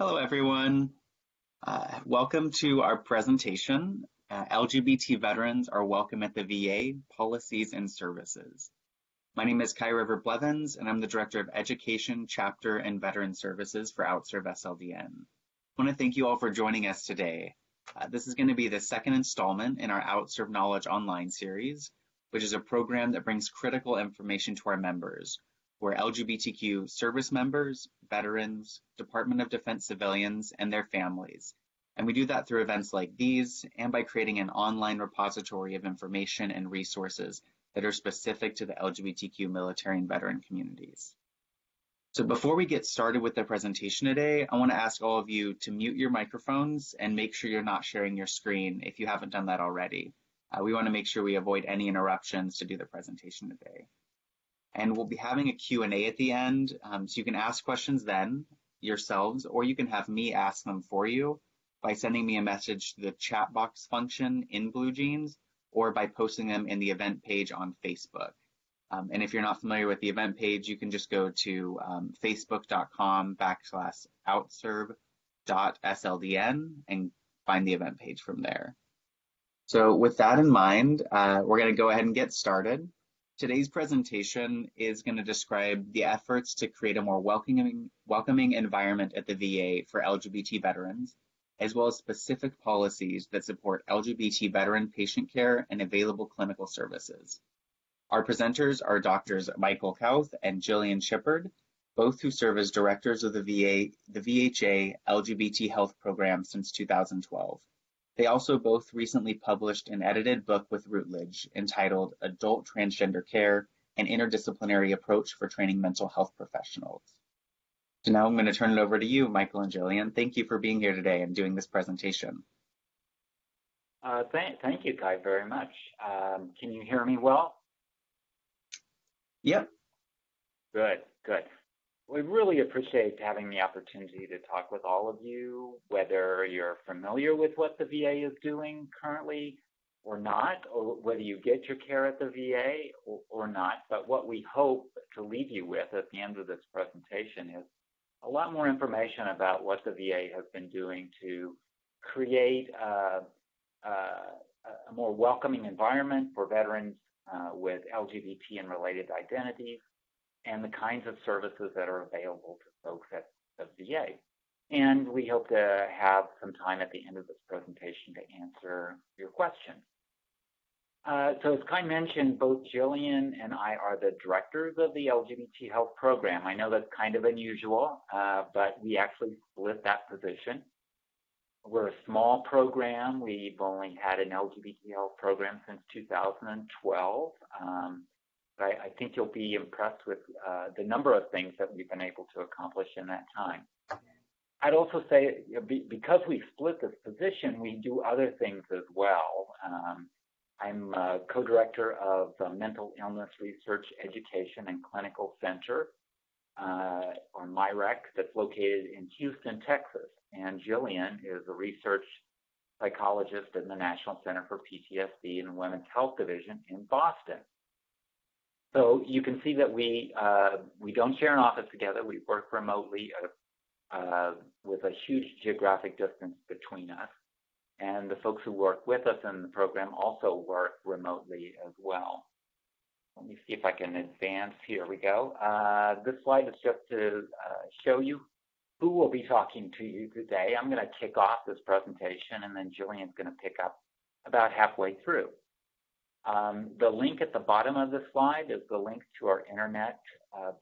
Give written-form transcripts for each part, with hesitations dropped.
Hello, everyone. Welcome to our presentation. LGBT veterans are welcome at the VA, Policies and Services. My name is Kai River Blevins, and I'm the Director of Education, Chapter, and Veteran Services for OutServe SLDN. I want to thank you all for joining us today. This is going to be the second installment in our OutServe Knowledge Online series, which is a program that brings critical information to our members. We're LGBTQ service members, veterans, Department of Defense civilians, and their families. And we do that through events like these and by creating an online repository of information and resources that are specific to the LGBTQ military and veteran communities. So before we get started with the presentation today, I want to ask all of you to mute your microphones and make sure you're not sharing your screen if you haven't done that already. We want to make sure we avoid any interruptions to do the presentation today. And we'll be having a Q&A at the end, so you can ask questions then yourselves, or you can have me ask them for you by sending me a message to the chat box function in BlueJeans, or by posting them in the event page on Facebook. And if you're not familiar with the event page, you can just go to facebook.com/outserve.sldn and find the event page from there. So with that in mind, we're going to go ahead and get started. Today's presentation is going to describe the efforts to create a more welcoming environment at the VA for LGBT veterans, as well as specific policies that support LGBT veteran patient care and available clinical services. Our presenters are Doctors Michael Kauth and Jillian Shippard, both who serve as directors of the VHA LGBT Health Program since 2012. They also both recently published an edited book with Routledge entitled Adult Transgender Care, an Interdisciplinary Approach for Training Mental Health Professionals. So now I'm going to turn it over to you, Michael and Jillian. Thank you for being here today and doing this presentation. Thank you, Kai, very much. Can you hear me well? Yep. Good. We really appreciate having the opportunity to talk with all of you, whether you're familiar with what the VA is doing currently or not, or whether you get your care at the VA or not. But what we hope to leave you with at the end of this presentation is a lot more information about what the VA has been doing to create a more welcoming environment for veterans with LGBT and related identities, and the kinds of services that are available to folks at the VA. And we hope to have some time at the end of this presentation to answer your questions. So as Kai mentioned, both Jillian and I are the directors of the LGBT Health Program. I know that's kind of unusual, but we actually split that position. We're a small program. We've only had an LGBT Health Program since 2012. I think you'll be impressed with the number of things that we've been able to accomplish in that time. I'd also say, because we split this position, we do other things as well. I'm co-director of the Mental Illness Research Education and Clinical Center, or MIREC, that's located in Houston, Texas. And Jillian is a research psychologist in the National Center for PTSD and Women's Health Division in Boston. So you can see that we don't share an office together. We work remotely with a huge geographic distance between us. And the folks who work with us in the program also work remotely as well. Let me see if I can advance. Here we go. This slide is just to show you who will be talking to you today. I'm going to kick off this presentation, and then Jillian's going to pick up about halfway through. The link at the bottom of the slide is the link to our internet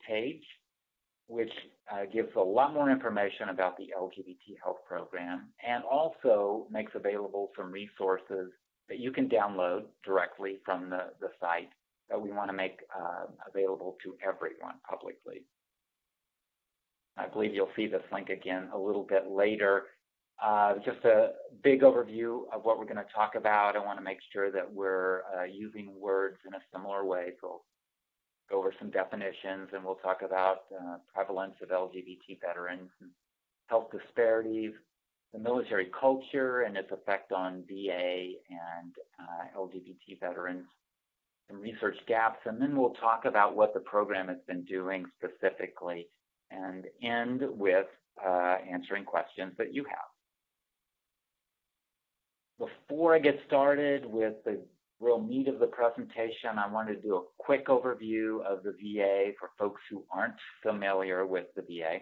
page, which gives a lot more information about the LGBT Health Program, and also makes available some resources that you can download directly from the site that we want to make available to everyone publicly. I believe you'll see this link again a little bit later. Just a big overview of what we're going to talk about. I want to make sure that we're using words in a similar way. So we'll go over some definitions, and we'll talk about prevalence of LGBT veterans, and health disparities, the military culture and its effect on VA and LGBT veterans, some research gaps, and then we'll talk about what the program has been doing specifically and end with answering questions that you have. Before I get started with the real meat of the presentation, I wanted to do a quick overview of the VA for folks who aren't familiar with the VA.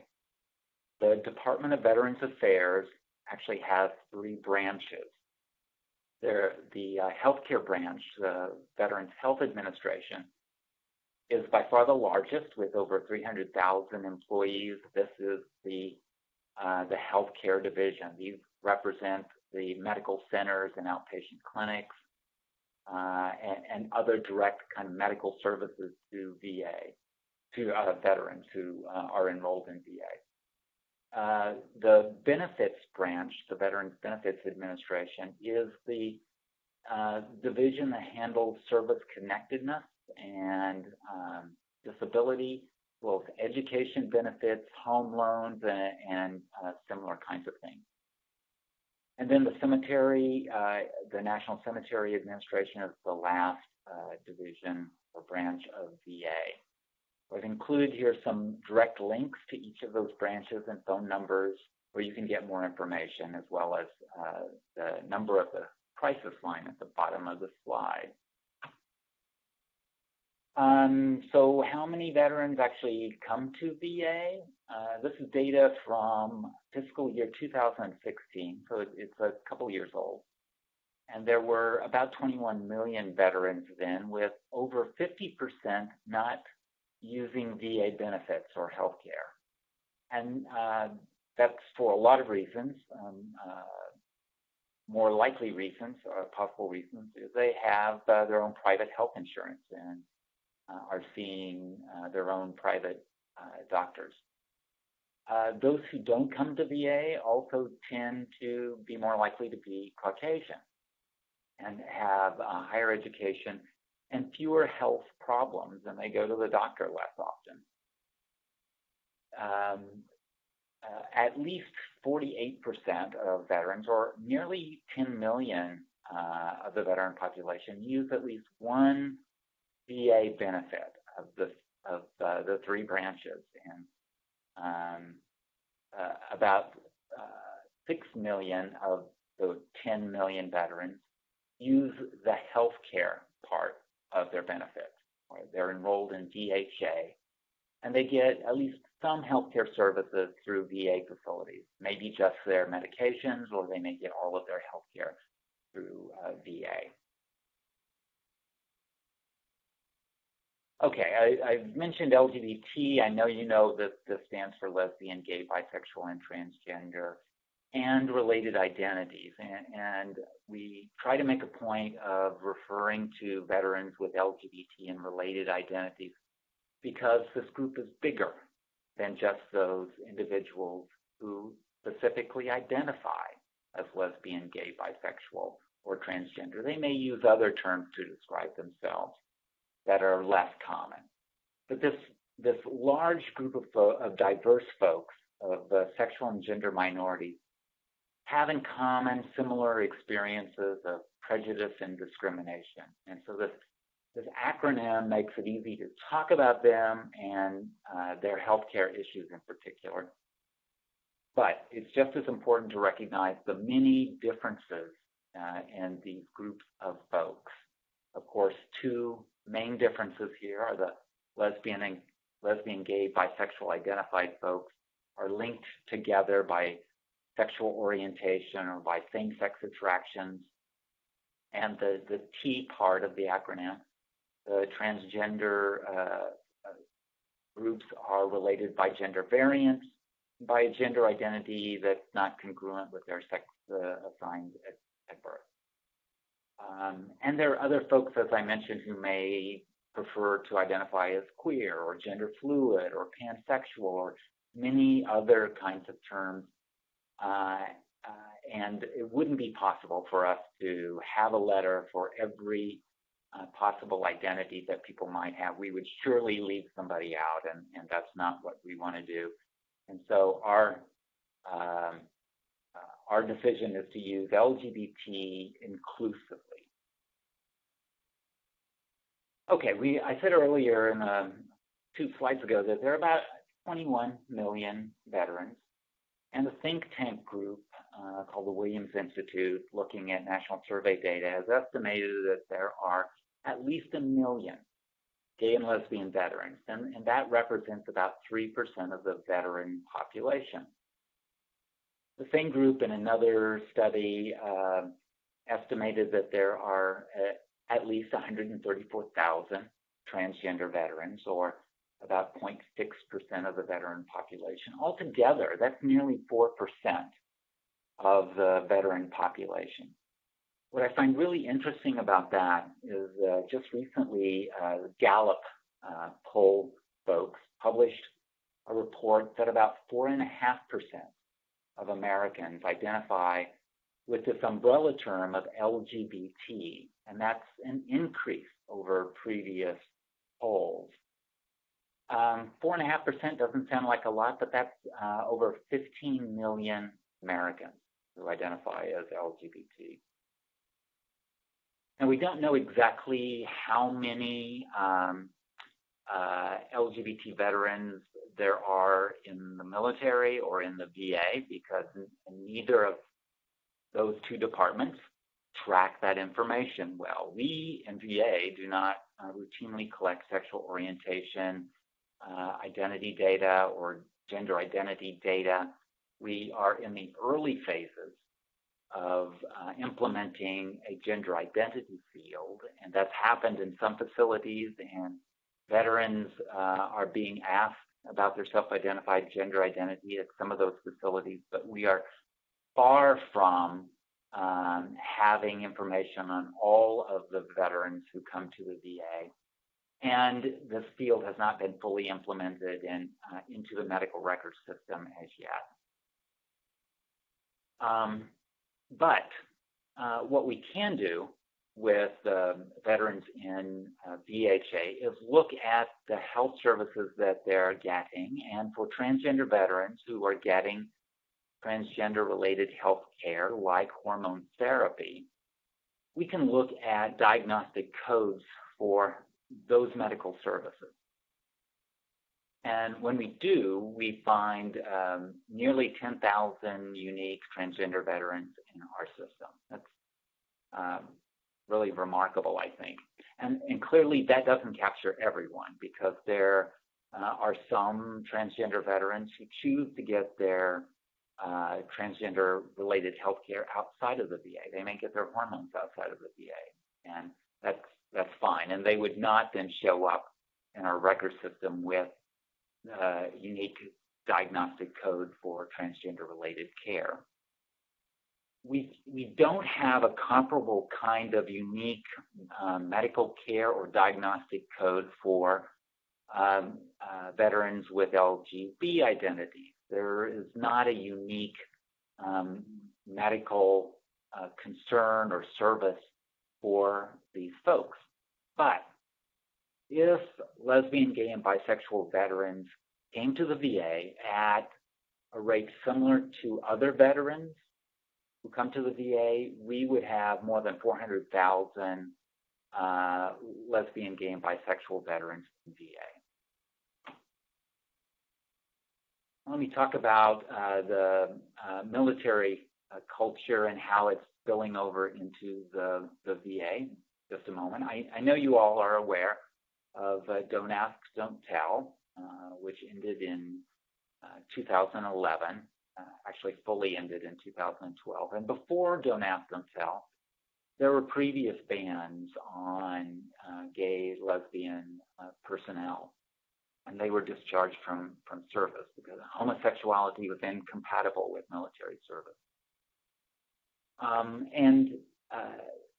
The Department of Veterans Affairs actually has 3 branches. The healthcare branch, the Veterans Health Administration, is by far the largest with over 300,000 employees. This is the healthcare division. These represent the medical centers and outpatient clinics and other direct kind of medical services to VA, to veterans who are enrolled in VA. The benefits branch, the Veterans Benefits Administration, is the division that handles service connectedness and disability, as well as education benefits, home loans, and similar kinds of things. And then the cemetery, the National Cemetery Administration is the last division or branch of VA. I've included here some direct links to each of those branches and phone numbers where you can get more information, as well as the number of the crisis line at the bottom of the slide. So how many veterans actually come to VA? This is data from fiscal year 2016, so it's a couple years old. And there were about 21 million veterans then, with over 50% not using VA benefits or health care. And that's for a lot of reasons. More likely reasons, or possible reasons, is they have their own private health insurance and are seeing their own private doctors. Those who don't come to VA also tend to be more likely to be Caucasian and have higher education and fewer health problems, and they go to the doctor less often. At least 48% of veterans, or nearly 10 million of the veteran population, use at least one VA benefit of the 3 branches, and about 6 million of the 10 million veterans use the health care part of their benefits. Right? They're enrolled in VHA, and they get at least some healthcare services through VA facilities, maybe just their medications, or they may get all of their healthcare through VA. Okay, I've mentioned LGBT. I know you know that this stands for lesbian, gay, bisexual, and transgender, and related identities. And we try to make a point of referring to veterans with LGBT and related identities because this group is bigger than just those individuals who specifically identify as lesbian, gay, bisexual, or transgender. They may use other terms to describe themselves that are less common. But this large group of diverse folks, of sexual and gender minorities, have in common similar experiences of prejudice and discrimination. And so this acronym makes it easy to talk about them and their healthcare issues in particular. But it's just as important to recognize the many differences in these groups of folks. Of course, 2 main differences here are the lesbian, gay, bisexual identified folks are linked together by sexual orientation or by same-sex attractions. And the T part of the acronym, the transgender groups are related by gender variance, by a gender identity that's not congruent with their sex assigned at birth. And there are other folks, as I mentioned, who may prefer to identify as queer or gender fluid or pansexual or many other kinds of terms. And it wouldn't be possible for us to have a letter for every possible identity that people might have. We would surely leave somebody out, and that's not what we want to do. And so our decision is to use LGBT inclusively. Okay, I said earlier in 2 slides ago that there are about 21 million veterans, and a think tank group called the Williams Institute, looking at national survey data, has estimated that there are at least 1 million gay and lesbian veterans, and that represents about 3% of the veteran population. The same group in another study estimated that there are at least 134,000 transgender veterans, or about 0.6% of the veteran population. Altogether, that's nearly 4% of the veteran population. What I find really interesting about that is just recently, Gallup poll folks published a report that about 4.5% of Americans identify with this umbrella term of LGBT, and that's an increase over previous polls. 4.5% doesn't sound like a lot, but that's over 15 million Americans who identify as LGBT. And we don't know exactly how many LGBT veterans there are in the military or in the VA, because neither of those two departments track that information well. We in VA do not routinely collect sexual orientation, identity data, or gender identity data. We are in the early phases of implementing a gender identity field, and that's happened in some facilities, and veterans are being asked about their self-identified gender identity at some of those facilities, but we are far from having information on all of the veterans who come to the VA. And this field has not been fully implemented into the medical record system as yet. But what we can do with veterans in VHA is look at the health services that they're getting, and for transgender veterans who are getting transgender-related health care like hormone therapy, we can look at diagnostic codes for those medical services. And when we do, we find nearly 10,000 unique transgender veterans in our system. That's really remarkable, I think. And clearly that doesn't capture everyone, because there are some transgender veterans who choose to get their transgender-related health care outside of the VA. They may get their hormones outside of the VA, and that's fine. And they would not then show up in our record system with unique diagnostic code for transgender-related care. We don't have a comparable kind of unique medical care or diagnostic code for veterans with LGB identities. There is not a unique medical concern or service for these folks. But if lesbian, gay, and bisexual veterans came to the VA at a rate similar to other veterans who come to the VA, we would have more than 400,000 lesbian, gay, and bisexual veterans in VA. Let me talk about the military culture and how it's spilling over into the VA just a moment. I know you all are aware of Don't Ask, Don't Tell, which ended in 2011, actually fully ended in 2012. And before Don't Ask, Don't Tell, there were previous bans on gay, lesbian personnel, and they were discharged from service because homosexuality was incompatible with military service. And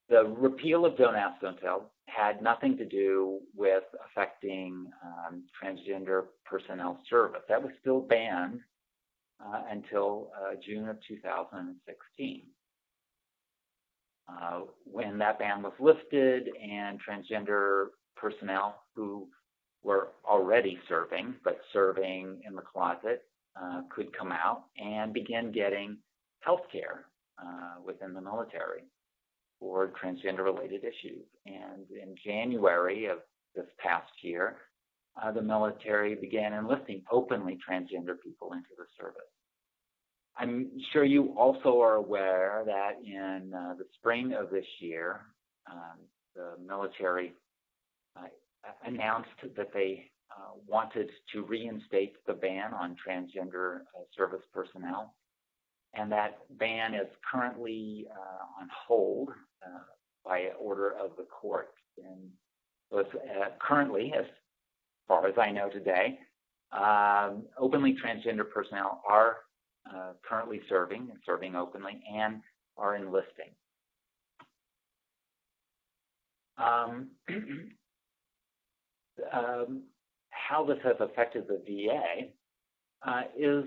the repeal of Don't Ask, Don't Tell had nothing to do with affecting transgender personnel service. That was still banned until June of 2016. When that ban was lifted and transgender personnel who were already serving, but serving in the closet, could come out and begin getting health care within the military for transgender-related issues. And in January of this past year, the military began enlisting openly transgender people into the service. I'm sure you also are aware that in the spring of this year, the military announced that they wanted to reinstate the ban on transgender service personnel, and that ban is currently on hold by order of the court. And so it's currently, as far as I know today, openly transgender personnel are currently serving openly and are enlisting. How this has affected the VA is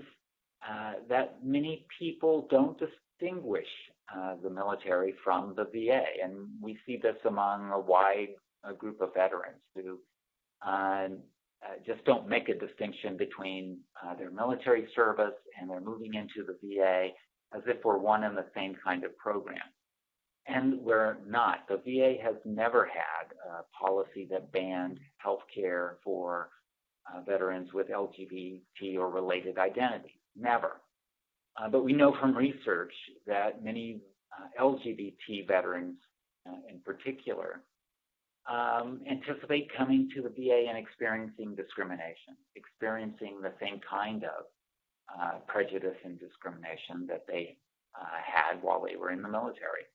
that many people don't distinguish the military from the VA, and we see this among a wide group of veterans who just don't make a distinction between their military service and their moving into the VA as if we're one and the same kind of program. And we're not. The VA has never had a policy that banned health care for veterans with LGBT or related identities. Never. But we know from research that many LGBT veterans in particular anticipate coming to the VA and experiencing discrimination, experiencing the same kind of prejudice and discrimination that they had while they were in the military.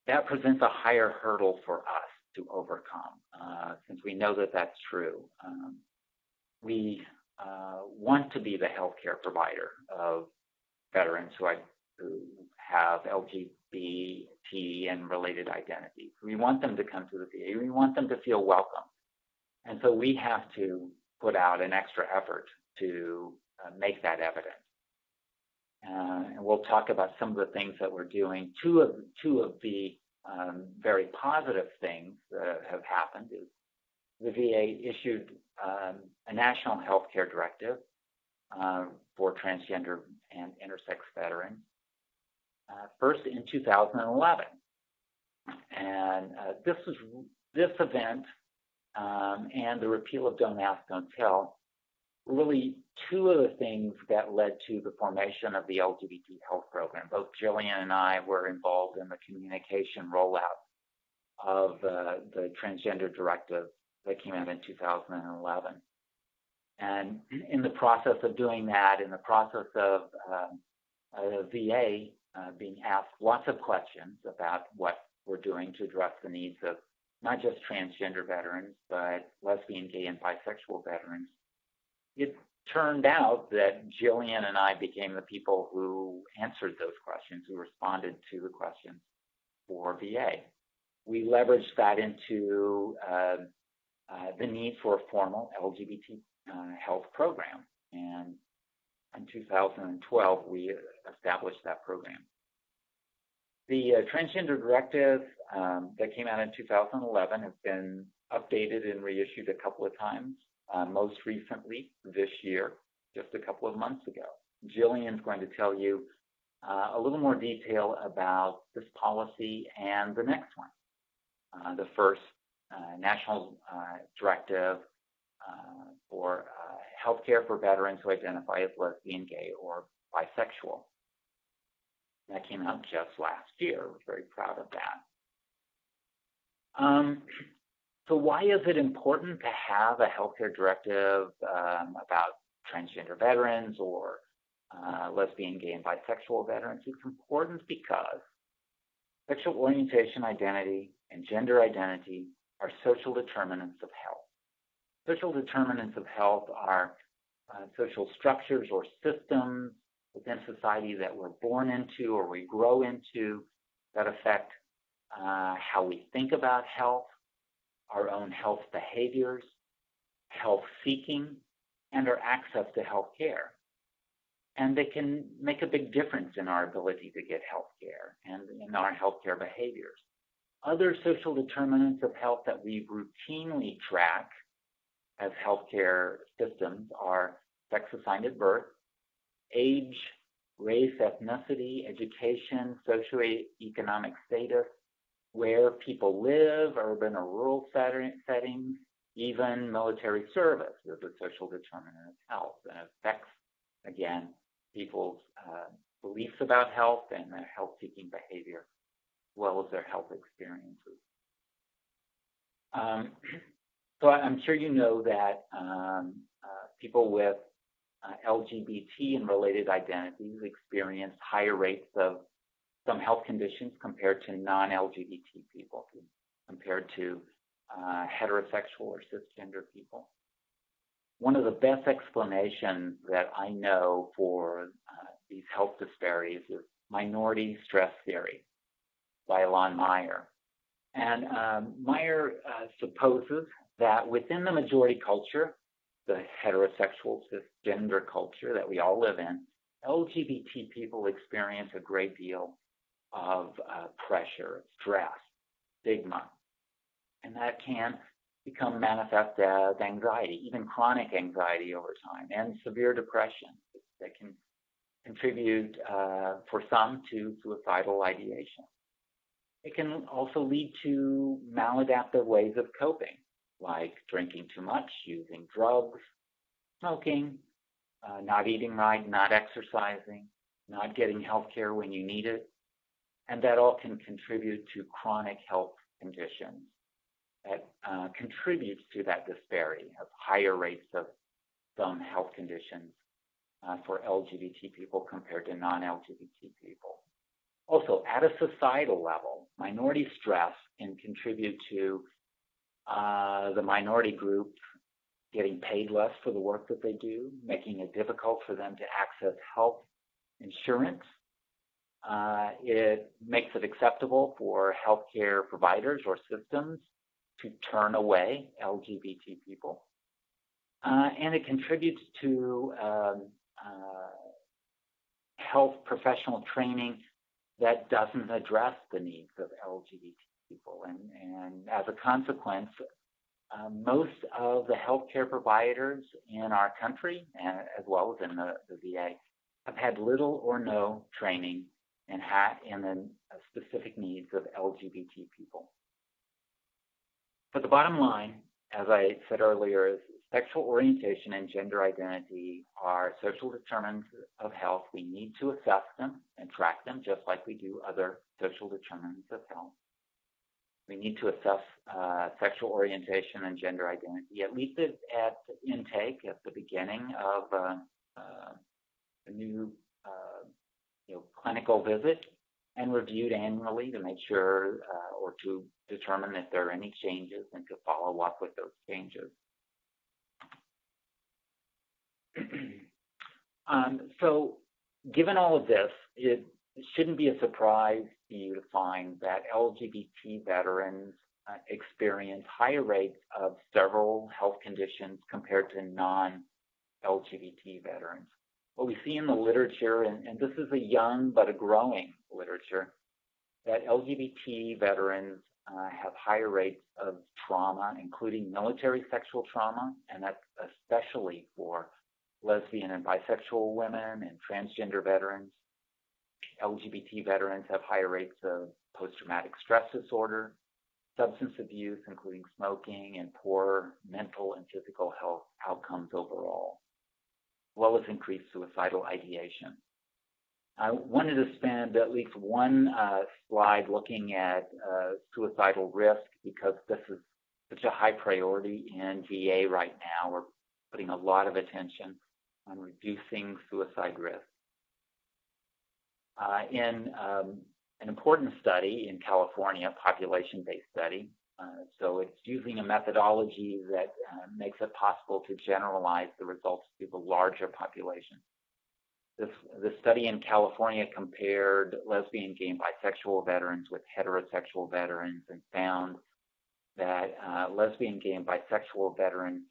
That presents a higher hurdle for us to overcome, since we know that that's true. We want to be the healthcare provider of veterans who have LGBT and related identities. We want them to come to the VA. We want them to feel welcome. And so we have to put out an extra effort to make that evident. And we'll talk about some of the things that we're doing. Two of the very positive things that have happened is the VA issued a national healthcare directive for transgender and intersex veterans, first in 2011. And this event and the repeal of Don't Ask, Don't Tell really two of the things that led to the formation of the LGBT health program. Both Jillian and I were involved in the communication rollout of the transgender directive that came out in 2011. And in the process of doing that, in the process of the VA being asked lots of questions about what we're doing to address the needs of not just transgender veterans, but lesbian, gay, and bisexual veterans, it turned out that Jillian and I became the people who answered those questions, who responded to the questions for VA. We leveraged that into the need for a formal LGBT health program. And in 2012, we established that program. The transgender directive that came out in 2011 has been updated and reissued a couple of times. Most recently this year, just a couple of months ago. Jillian's going to tell you a little more detail about this policy and the next one. The first national directive for healthcare for veterans who identify as lesbian, gay, or bisexual. That came out just last year. We're very proud of that. So why is it important to have a healthcare directive about transgender veterans or lesbian, gay, and bisexual veterans? It's important because sexual orientation identity and gender identity are social determinants of health. Social determinants of health are social structures or systems within society that we're born into or we grow into that affect how we think about health, our own health behaviors, health seeking, and our access to health care. And they can make a big difference in our ability to get health care and in our healthcare behaviors. Other social determinants of health that we routinely track as healthcare systems are sex assigned at birth, age, race, ethnicity, education, socioeconomic status, where people live, urban or rural settings, Even military service is a social determinant of health and affects, again, people's beliefs about health and their health-seeking behavior, as well as their health experiences. So I'm sure you know that people with LGBT and related identities experience higher rates of some health conditions compared to non-LGBT people, compared to heterosexual or cisgender people. One of the best explanations that I know for these health disparities is minority stress theory by Alon Meyer. And Meyer supposes that within the majority culture, the heterosexual cisgender culture that we all live in, LGBT people experience a great deal of pressure, stress, stigma, and that can become manifest as anxiety, even chronic anxiety over time, and severe depression that can contribute for some to suicidal ideation. It can also lead to maladaptive ways of coping, like drinking too much, using drugs, smoking, not eating right, not exercising, not getting health care when you need it. And that all can contribute to chronic health conditions that contributes to that disparity of higher rates of some health conditions for LGBT people compared to non-LGBT people. Also, at a societal level, minority stress can contribute to the minority group getting paid less for the work that they do, making it difficult for them to access health insurance. It makes it acceptable for healthcare providers or systems to turn away LGBT people. And it contributes to health professional training that doesn't address the needs of LGBT people. And as a consequence, most of the healthcare providers in our country, as well as in the VA, have had little or no training in the specific needs of LGBT people. But the bottom line, as I said earlier, is sexual orientation and gender identity are social determinants of health. We need to assess them and track them just like we do other social determinants of health. We need to assess sexual orientation and gender identity, at least at intake, at the beginning of a new clinical visit, and reviewed annually to make sure or to determine if there are any changes and to follow up with those changes. So given all of this, it shouldn't be a surprise to you to find that LGBT veterans experience higher rates of several health conditions compared to non-LGBT veterans. What we see in the literature, and this is a young but a growing literature, that LGBT veterans have higher rates of trauma, including military sexual trauma, and that's especially for lesbian and bisexual women and transgender veterans. LGBT veterans have higher rates of post-traumatic stress disorder, substance abuse, including smoking, and poor mental and physical health outcomes overall, as well as increased suicidal ideation. I wanted to spend at least one slide looking at suicidal risk because this is such a high priority in VA right now. We're putting a lot of attention on reducing suicide risk. In an important study in California, population-based study, so it's using a methodology that makes it possible to generalize the results to the larger population. This study in California compared lesbian, gay, and bisexual veterans with heterosexual veterans and found that lesbian, gay, and bisexual veterans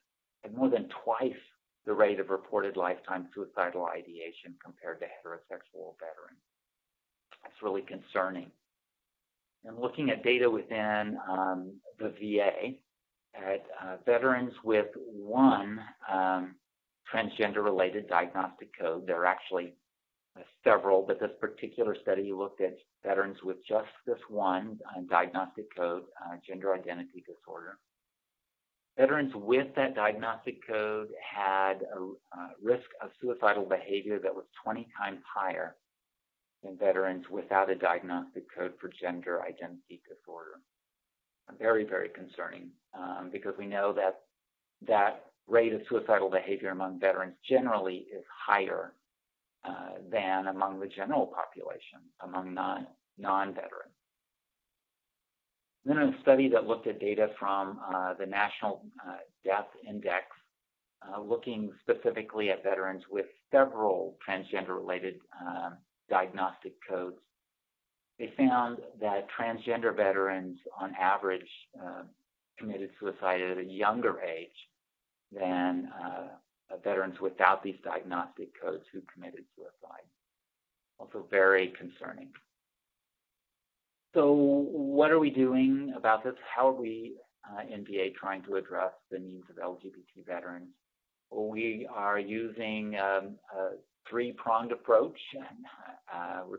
had more than twice the rate of reported lifetime suicidal ideation compared to heterosexual veterans. That's really concerning. And looking at data within the VA, at veterans with one transgender-related diagnostic code, there are actually several, but this particular study looked at veterans with just this one diagnostic code, gender identity disorder. veterans with that diagnostic code had a risk of suicidal behavior that was 20 times higher than veterans without a diagnostic code for gender identity disorder. Very, very concerning, because we know that that rate of suicidal behavior among veterans generally is higher than among the general population, among non-veterans. Then in a study that looked at data from the National Death Index, looking specifically at veterans with several transgender-related diagnostic codes, they found that transgender veterans, on average, committed suicide at a younger age than veterans without these diagnostic codes who committed suicide. Also very concerning. So what are we doing about this? How are we in VA trying to address the needs of LGBT veterans? Well, we are using a three-pronged approach. We're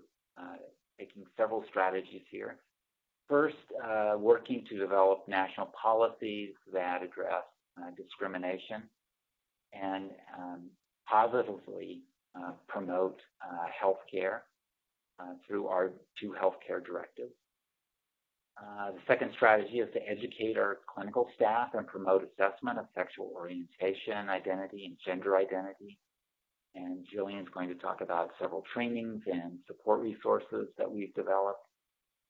taking several strategies here. First, working to develop national policies that address discrimination and positively promote healthcare through our two healthcare directives. The second strategy is to educate our clinical staff and promote assessment of sexual orientation, identity, and gender identity. And Jillian is going to talk about several trainings and support resources that we've developed.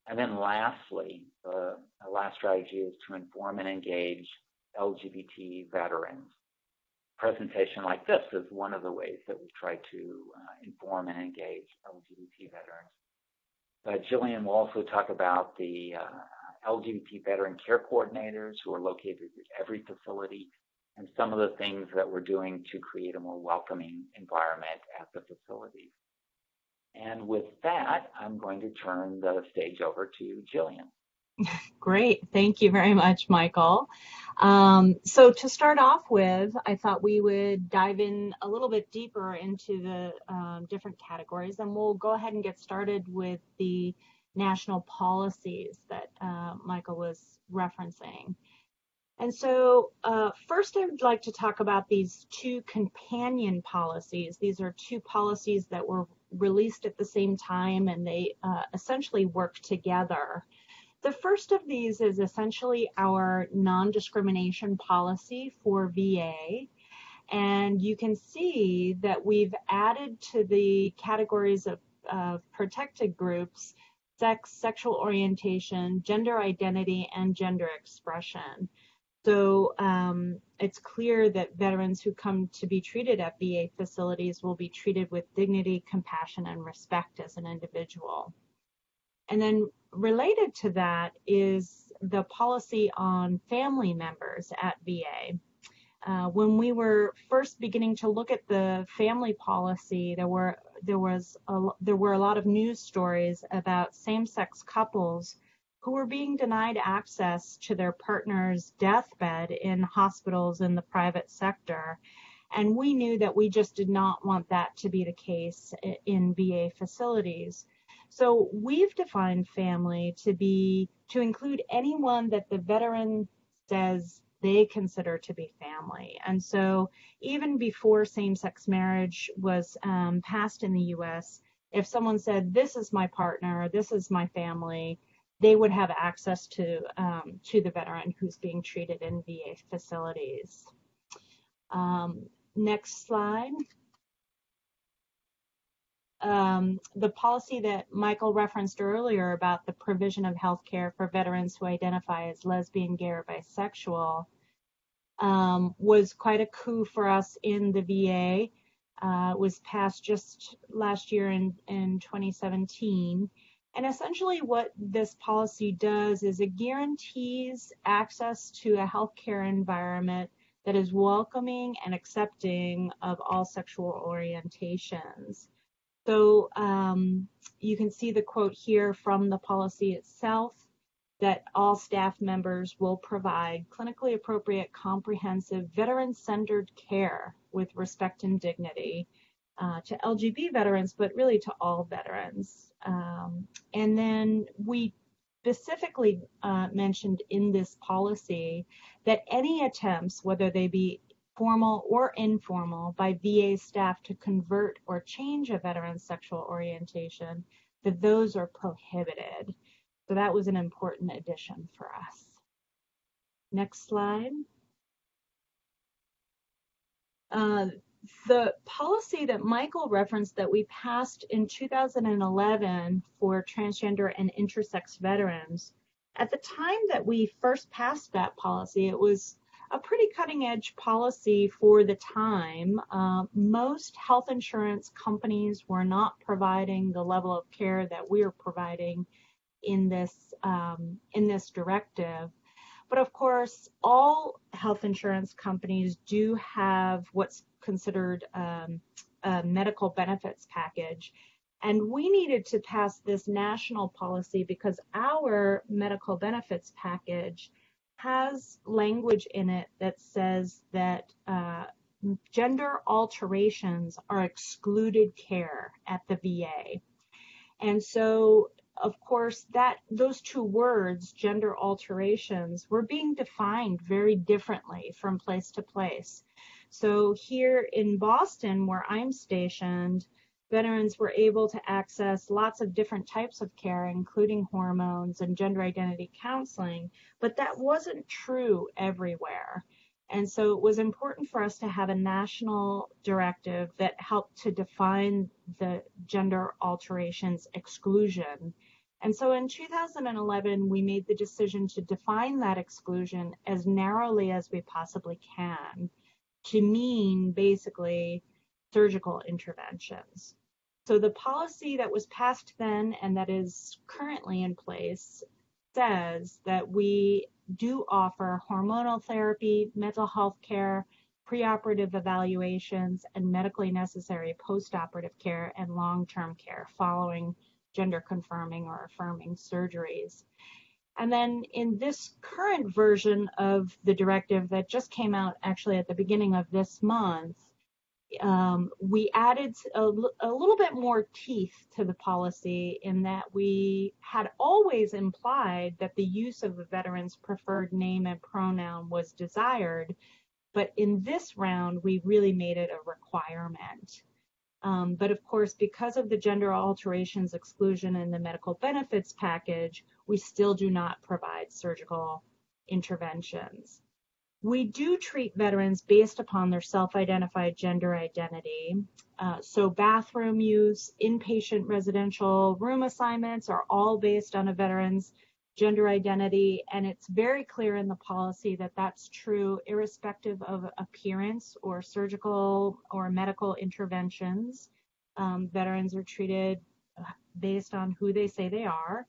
And then lastly, the last strategy is to inform and engage LGBT veterans. A presentation like this is one of the ways that we try to inform and engage LGBT veterans. Jillian will also talk about the LGBT veteran care coordinators who are located at every facility and some of the things that we're doing to create a more welcoming environment at the facilities. And with that, I'm going to turn the stage over to Jillian. Great. Thank you very much, Michael. So to start off with, I thought we would dive in a little bit deeper into the different categories, and we'll go ahead and get started with the national policies that Michael was referencing. And so first I would like to talk about these two companion policies. These are two policies that were released at the same time, and they essentially work together. The first of these is essentially our non-discrimination policy for VA. And you can see that we've added to the categories of protected groups, sex, sexual orientation, gender identity, and gender expression. So it's clear that veterans who come to be treated at VA facilities will be treated with dignity, compassion, and respect as an individual. And then related to that is the policy on family members at VA. When we were first beginning to look at the family policy, there were a lot of news stories about same-sex couples who were being denied access to their partner's deathbed in hospitals in the private sector. And we knew that we just did not want that to be the case in VA facilities. So we've defined family to include anyone that the veteran says they consider to be family. And so even before same-sex marriage was passed in the U.S., if someone said, this is my partner, this is my family, they would have access to the veteran who's being treated in VA facilities. Next slide. The policy that Michael referenced earlier about the provision of health care for veterans who identify as lesbian, gay, or bisexual was quite a coup for us in the VA. It was passed just last year in 2017. And essentially what this policy does is it guarantees access to a healthcare environment that is welcoming and accepting of all sexual orientations. So you can see the quote here from the policy itself, that all staff members will provide clinically appropriate, comprehensive, veteran-centered care with respect and dignity to LGB veterans, but really to all veterans. And then we specifically mentioned in this policy that any attempts, whether they be formal or informal, by VA staff to convert or change a veteran's sexual orientation, that those are prohibited. So that was an important addition for us. Next slide. The policy that Michael referenced that we passed in 2011 for transgender and intersex veterans, at the time that we first passed that policy, it was a pretty cutting-edge policy for the time. Most health insurance companies were not providing the level of care that we are providing in this directive. But of course, all health insurance companies do have what's considered a medical benefits package. And we needed to pass this national policy because our medical benefits package has language in it that says that gender alterations are excluded care at the VA. And so, of course, those two words, gender alterations, were being defined very differently from place to place. So here in Boston, where I'm stationed, veterans were able to access lots of different types of care, including hormones and gender identity counseling, but that wasn't true everywhere. And so it was important for us to have a national directive that helped to define the gender alterations exclusion. And so in 2011, we made the decision to define that exclusion as narrowly as we possibly can to mean basically surgical interventions. So the policy that was passed then and that is currently in place says that we do offer hormonal therapy, mental health care, preoperative evaluations, and medically necessary postoperative care and long-term care following gender confirming or affirming surgeries. And then in this current version of the directive that just came out actually at the beginning of this month, we added a little bit more teeth to the policy in that we had always implied that the use of a veteran's preferred name and pronoun was desired, but in this round, we really made it a requirement. But of course, because of the gender alterations exclusion in the medical benefits package, we still do not provide surgical interventions. We do treat veterans based upon their self-identified gender identity. So bathroom use, inpatient residential room assignments are all based on a veteran's gender identity, and it's very clear in the policy that that's true irrespective of appearance or surgical or medical interventions. Veterans are treated based on who they say they are.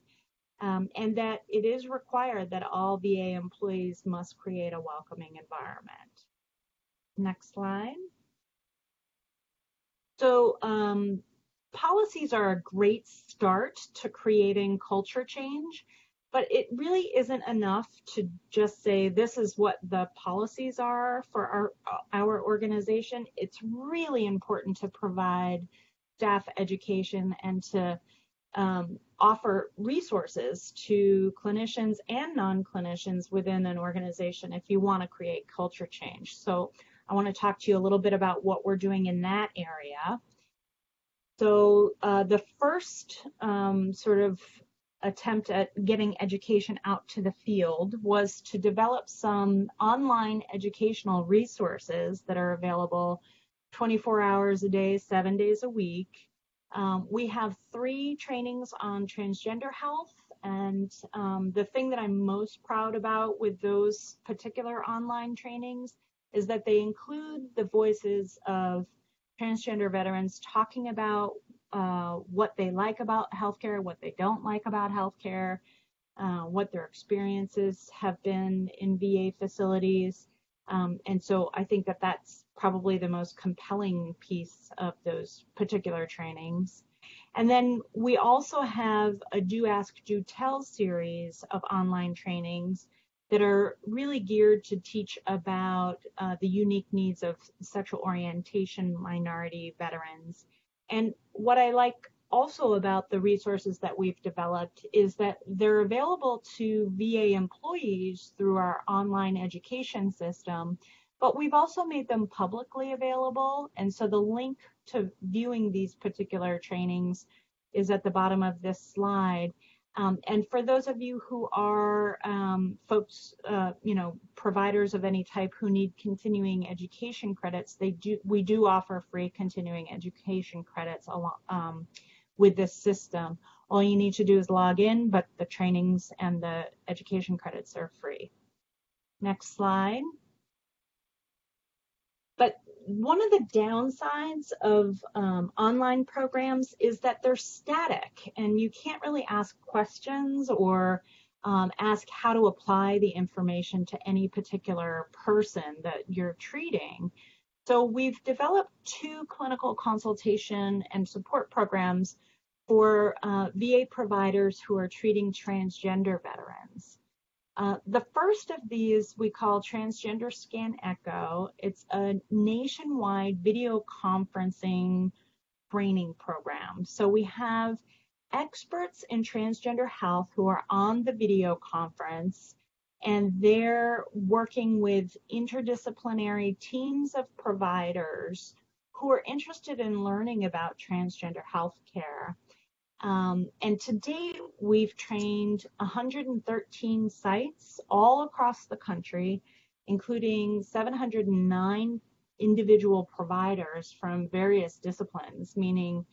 And that it is required that all VA employees must create a welcoming environment. Next slide. So policies are a great start to creating culture change, but it really isn't enough to just say this is what the policies are for our organization. It's really important to provide staff education and to offer resources to clinicians and non-clinicians within an organization if you want to create culture change. So I want to talk to you a little bit about what we're doing in that area. So the first sort of attempt at getting education out to the field was to develop some online educational resources that are available 24 hours a day, 7 days a week. We have 3 trainings on transgender health, and the thing that I'm most proud about with those particular online trainings is that they include the voices of transgender veterans talking about what they like about healthcare, what they don't like about healthcare, what their experiences have been in VA facilities. And so I think that that's probably the most compelling piece of those particular trainings. And then we also have a Do Ask, Do Tell series of online trainings that are really geared to teach about the unique needs of sexual orientation minority veterans. And what I like also about the resources that we've developed is that they're available to VA employees through our online education system, but we've also made them publicly available. And so the link to viewing these particular trainings is at the bottom of this slide. And for those of you who are folks, providers of any type who need continuing education credits, we do offer free continuing education credits along, with this system. All you need to do is log in, but the trainings and the education credits are free. Next slide. But one of the downsides of online programs is that they're static, and you can't really ask questions or ask how to apply the information to any particular person that you're treating. So we've developed 2 clinical consultation and support programs for VA providers who are treating transgender veterans. The first of these we call Transgender Scan Echo. It's a nationwide video conferencing training program. So we have experts in transgender health who are on the video conference, and they're working with interdisciplinary teams of providers who are interested in learning about transgender health care. And to date, we've trained 113 sites all across the country, including 709 individual providers from various disciplines, meaning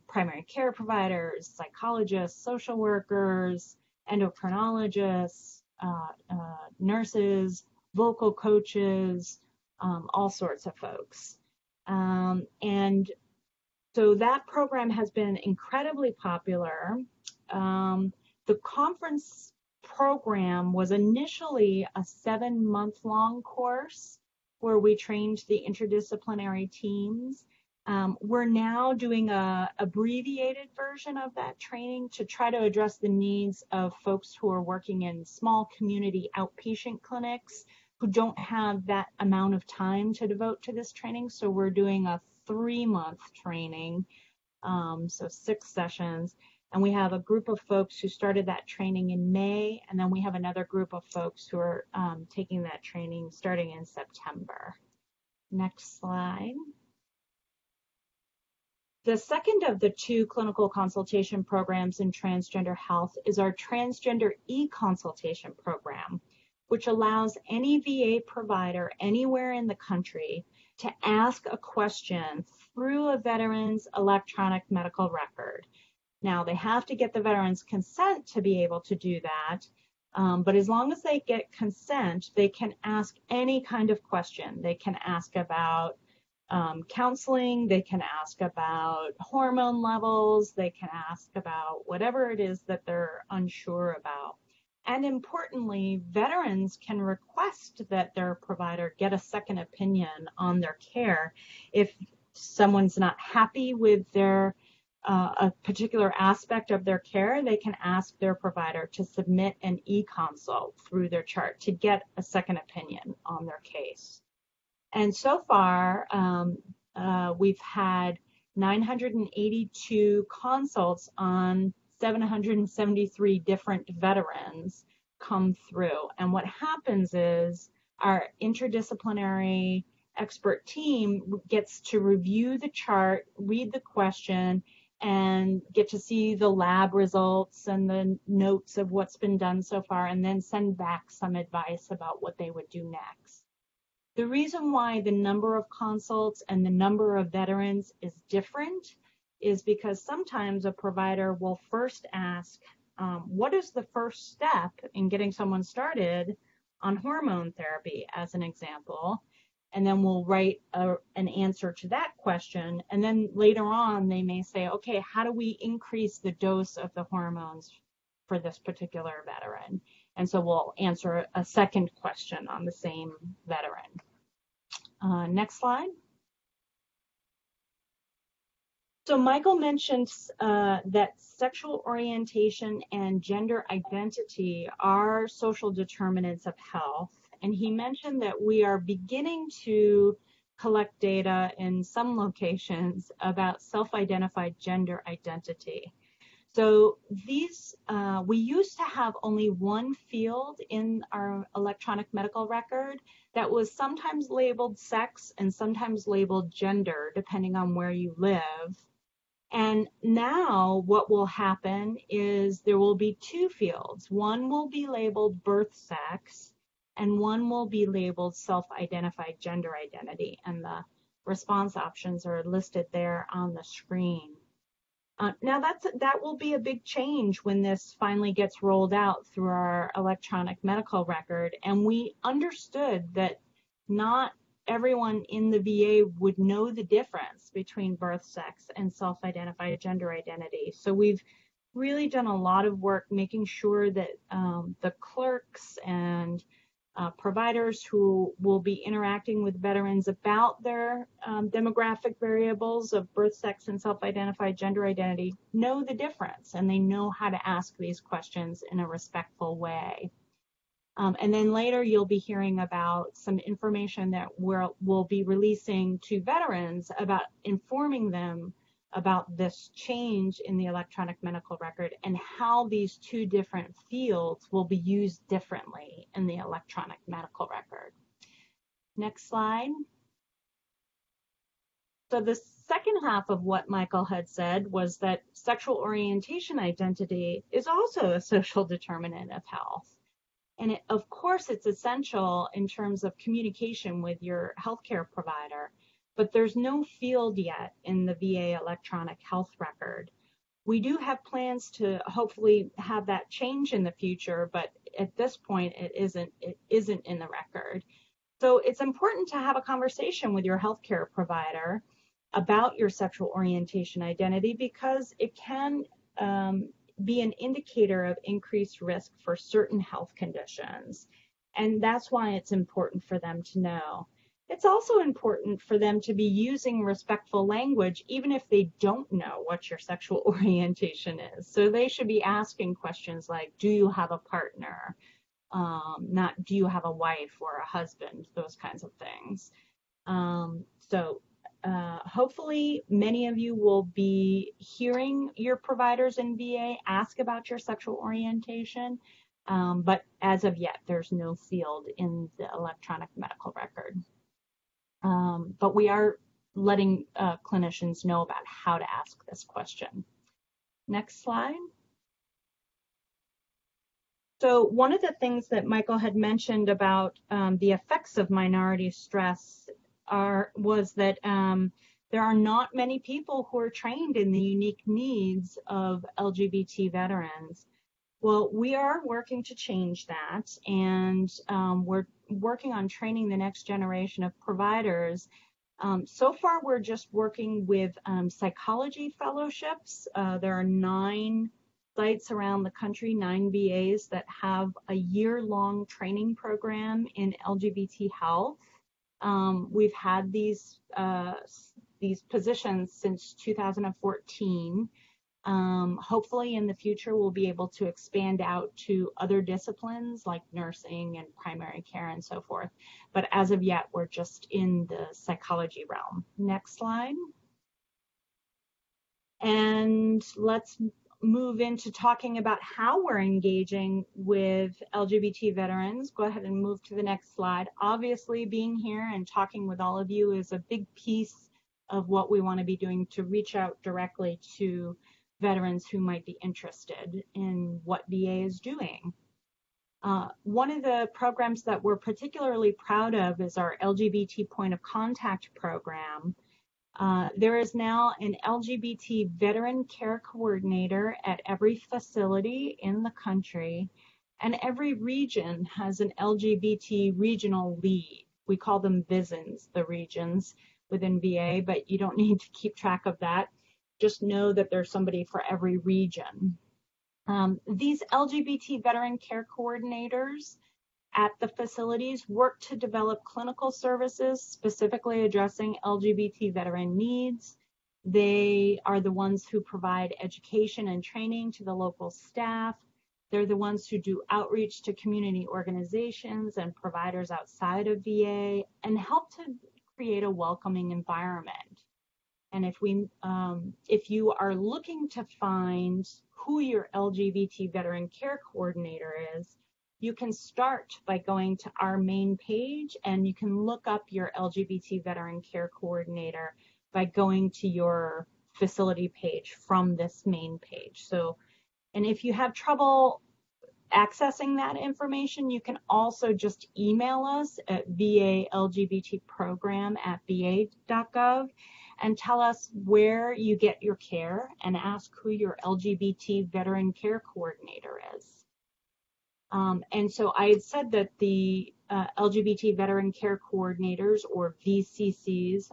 primary care providers, psychologists, social workers, endocrinologists, nurses, vocal coaches, all sorts of folks. And so that program has been incredibly popular. The conference program was initially a 7-month-long course where we trained the interdisciplinary teams. We're now doing an abbreviated version of that training to try to address the needs of folks who are working in small community outpatient clinics who don't have that amount of time to devote to this training. So we're doing a 3-month training, so 6 sessions. And we have a group of folks who started that training in May, and then we have another group of folks who are taking that training starting in September. Next slide. The second of the 2 clinical consultation programs in transgender health is our Transgender e-consultation program, which allows any VA provider anywhere in the country to ask a question through a veteran's electronic medical record. Now, they have to get the veteran's consent to be able to do that, but as long as they get consent, they can ask any kind of question. They can ask about counseling, they can ask about hormone levels, they can ask about whatever it is that they're unsure about. And importantly, veterans can request that their provider get a second opinion on their care. If someone's not happy with their a particular aspect of their care, they can ask their provider to submit an e-consult through their chart to get a second opinion on their case. And so far, we've had 982 consults on 773 different veterans come through. And what happens is our interdisciplinary expert team gets to review the chart, read the question, and get to see the lab results and the notes of what's been done so far, and then send back some advice about what they would do next. The reason why the number of consults and the number of veterans is different is because sometimes a provider will first ask, what is the first step in getting someone started on hormone therapy, as an example, and then we'll write an answer to that question. And then later on, they may say, okay, how do we increase the dose of the hormones for this particular veteran? And so we'll answer a second question on the same veteran. Next slide. So Michael mentioned that sexual orientation and gender identity are social determinants of health. And he mentioned that we are beginning to collect data in some locations about self-identified gender identity. So these, we used to have only one field in our electronic medical record that was sometimes labeled sex and sometimes labeled gender, depending on where you live. And now what will happen is there will be two fields. One will be labeled birth sex, and one will be labeled self-identified gender identity. And the response options are listed there on the screen. Now that will be a big change when this finally gets rolled out through our electronic medical record. And we understood that not everyone in the VA would know the difference between birth sex and self-identified gender identity. So we've really done a lot of work making sure that the clerks and providers who will be interacting with veterans about their demographic variables of birth, sex, and self-identified gender identity know the difference, and they know how to ask these questions in a respectful way. And then later you'll be hearing about some information that we'll be releasing to veterans about informing them about this change in the electronic medical record and how these two different fields will be used differently in the electronic medical record. Next slide. So the second half of what Michael had said was that sexual orientation identity is also a social determinant of health. And of course, it's essential in terms of communication with your healthcare provider. But there's no field yet in the VA electronic health record. We do have plans to hopefully have that change in the future, but at this point it isn't in the record. So it's important to have a conversation with your healthcare provider about your sexual orientation identity because it can be an indicator of increased risk for certain health conditions. And that's why it's important for them to know. It's also important for them to be using respectful language, even if they don't know what your sexual orientation is. So they should be asking questions like, do you have a partner? Not, do you have a wife or a husband? Those kinds of things. Hopefully many of you will be hearing your providers in VA ask about your sexual orientation. But as of yet, there's no field in the electronic medical record. But we are letting clinicians know about how to ask this question. Next slide. So one of the things that Michael had mentioned about the effects of minority stress was that there are not many people who are trained in the unique needs of LGBT veterans. Well, we are working to change that, and we're working on training the next generation of providers. So far, we're just working with psychology fellowships. There are 9 sites around the country, 9 VAs that have a year-long training program in LGBT health. We've had these positions since 2014. Hopefully in the future we'll be able to expand out to other disciplines like nursing and primary care and so forth. But as of yet, we're just in the psychology realm. Next slide. And let's move into talking about how we're engaging with LGBT veterans. Go ahead and move to the next slide. Obviously, being here and talking with all of you is a big piece of what we want to be doing to reach out directly to veterans who might be interested in what VA is doing. One of the programs that we're particularly proud of is our LGBT Point of Contact program. There is now an LGBT veteran care coordinator at every facility in the country, and every region has an LGBT regional lead. We call them VISNs, the regions within VA, but you don't need to keep track of that. Just know that there's somebody for every region. These LGBT veteran care coordinators at the facilities work to develop clinical services specifically addressing LGBT veteran needs. They are the ones who provide education and training to the local staff. They're the ones who do outreach to community organizations and providers outside of VA and help to create a welcoming environment. And if you are looking to find who your LGBT veteran care coordinator is, you can start by going to our main page, and you can look up your LGBT veteran care coordinator by going to your facility page from this main page. So, and if you have trouble accessing that information, you can also just email us at valgbtprogram@va.gov and tell us where you get your care and ask who your LGBT veteran care coordinator is. And so I had said that the LGBT veteran care coordinators, or VCCs,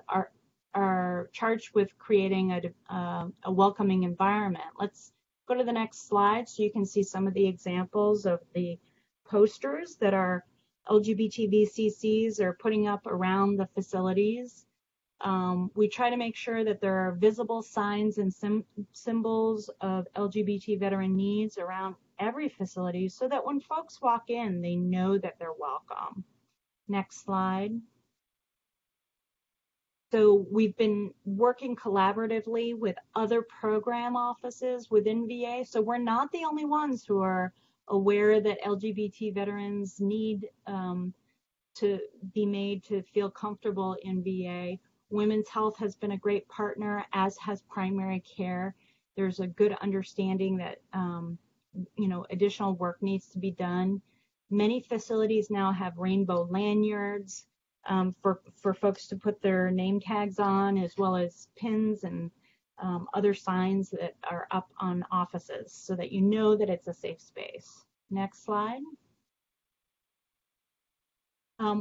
are charged with creating a welcoming environment. Let's go to the next slide so you can see some of the examples of the posters that our LGBT VCCs are putting up around the facilities. We try to make sure that there are visible signs and symbols of LGBT veteran needs around every facility so that when folks walk in, they know that they're welcome. Next slide. So we've been working collaboratively with other program offices within VA. So we're not the only ones who are aware that LGBT veterans need to be made to feel comfortable in VA. Women's Health has been a great partner, as has primary care. There's a good understanding that additional work needs to be done. Many facilities now have rainbow lanyards for folks to put their name tags on, as well as pins and other signs that are up on offices so that you know that it's a safe space. Next slide.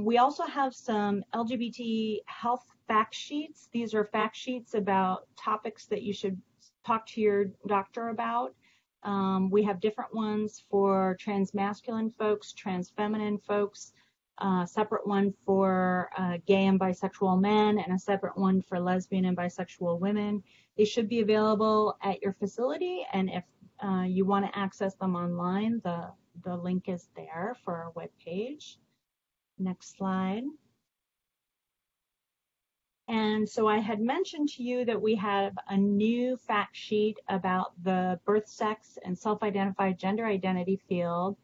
We also have some LGBT health fact sheets. These are fact sheets about topics that you should talk to your doctor about. We have different ones for transmasculine folks, transfeminine folks, a separate one for gay and bisexual men, and a separate one for lesbian and bisexual women. They should be available at your facility, and if you want to access them online, the link is there for our webpage. Next slide. And so I had mentioned to you that we have a new fact sheet about the birth, sex, and self-identified gender identity field,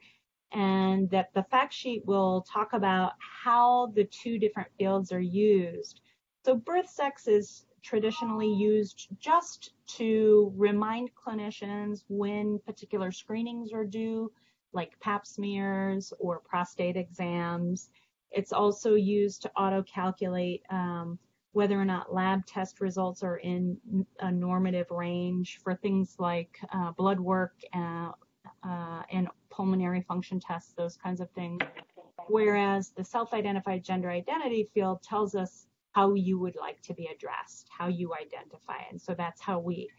and that the fact sheet will talk about how the two different fields are used. So birth, sex is traditionally used just to remind clinicians when particular screenings are due, like pap smears or prostate exams. It's also used to auto-calculate whether or not lab test results are in a normative range for things like blood work and pulmonary function tests, those kinds of things. Whereas the self-identified gender identity field tells us how you would like to be addressed, how you identify. And so that's how we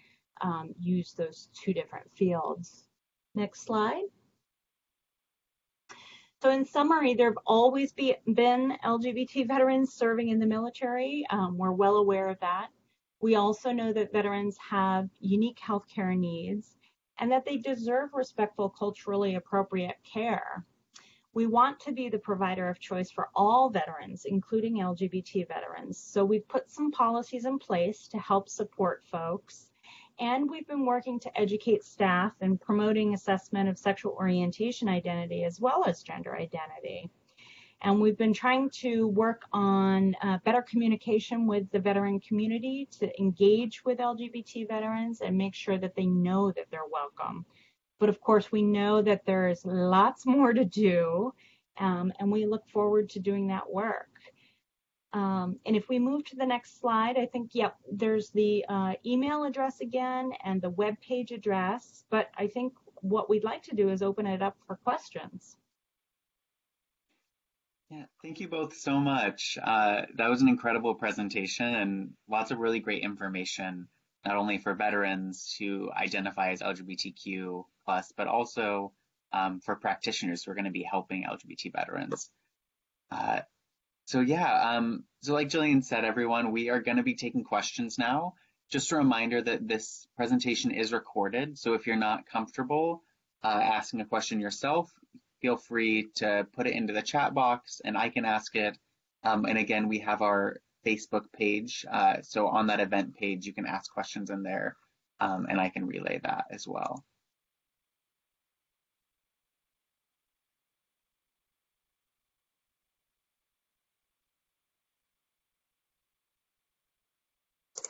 use those two different fields. Next slide. So in summary, there have always been LGBT veterans serving in the military. We're well aware of that. We also know that veterans have unique healthcare needs and that they deserve respectful, culturally appropriate care. We want to be the provider of choice for all veterans, including LGBT veterans. So we've put some policies in place to help support folks. And we've been working to educate staff and promoting assessment of sexual orientation identity as well as gender identity. And we've been trying to work on better communication with the veteran community to engage with LGBT veterans and make sure that they know that they're welcome. But of course, we know that there's lots more to do, and we look forward to doing that work. And if we move to the next slide, I think, yep, there's the email address again and the web page address. But I think what we'd like to do is open it up for questions. Yeah, thank you both so much. That was an incredible presentation and lots of really great information, not only for veterans who identify as LGBTQ+, but also for practitioners who are going to be helping LGBT veterans. So like Jillian said, everyone, we are going to be taking questions now. Just a reminder that this presentation is recorded. So if you're not comfortable asking a question yourself, feel free to put it into the chat box and I can ask it. And again, we have our Facebook page. So on that event page, you can ask questions in there, and I can relay that as well.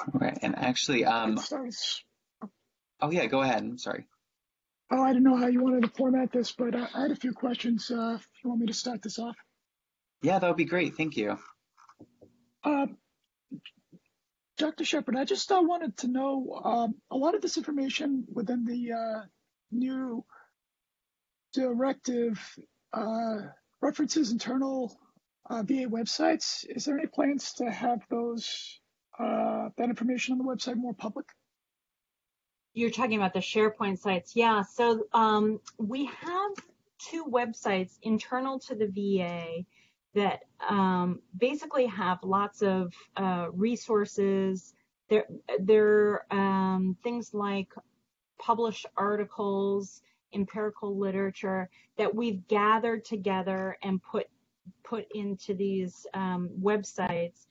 All right, and actually, oh yeah, go ahead. I'm sorry. Oh, I didn't know how you wanted to format this, but I had a few questions. If you want me to start this off. Yeah, that would be great. Thank you. Dr. Shepard, I just wanted to know a lot of this information within the new directive references internal VA websites. Is there any plans to have those that information on the website more public? You're talking about the SharePoint sites. Yeah, so we have two websites internal to the VA that basically have lots of resources. They're things like published articles, empirical literature that we've gathered together and put into these websites.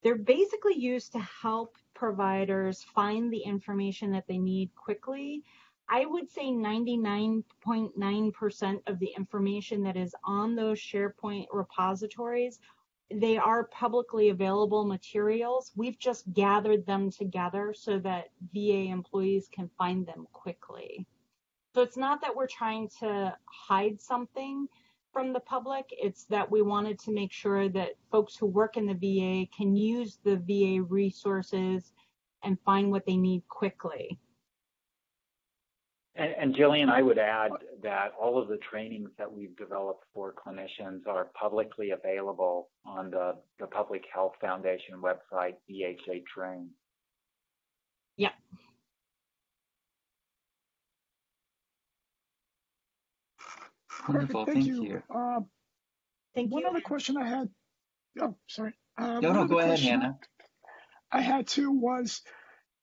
They're basically used to help providers find the information that they need quickly. I would say 99.9% of the information that is on those SharePoint repositories, they are publicly available materials. We've just gathered them together so that VA employees can find them quickly. So it's not that we're trying to hide something from the public, it's that we wanted to make sure that folks who work in the VA can use the VA resources and find what they need quickly. And Jillian, I would add that all of the trainings that we've developed for clinicians are publicly available on the Public Health Foundation website, VHA Train. Yeah. Wonderful, thank you. Thank you. One other question I had. Oh, sorry. No, go ahead, Hannah. I had too was,